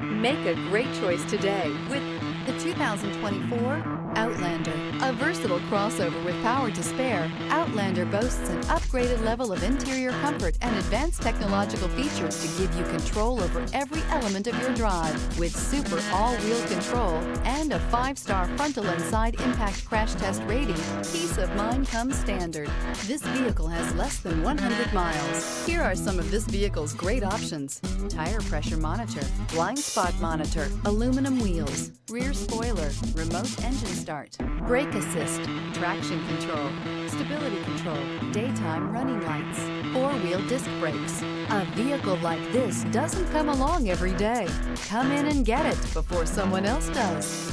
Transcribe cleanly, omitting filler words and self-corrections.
Make a great choice today with the 2024 Outlander. A versatile crossover with power to spare, Outlander boasts an upgraded level of interior comfort and advanced technological features to give you control over every element of your drive. With super all-wheel control and a 5-star frontal and side impact crash test rating, peace of mind comes standard. This vehicle has less than 100 miles. Here are some of this vehicle's great options: tire pressure monitor, blind spot monitor, aluminum wheels, rear spoiler, remote engine start, brake assist, traction control, stability control, daytime running lights, 4-wheel disc brakes. A vehicle like this doesn't come along every day. Come in and get it before someone else does.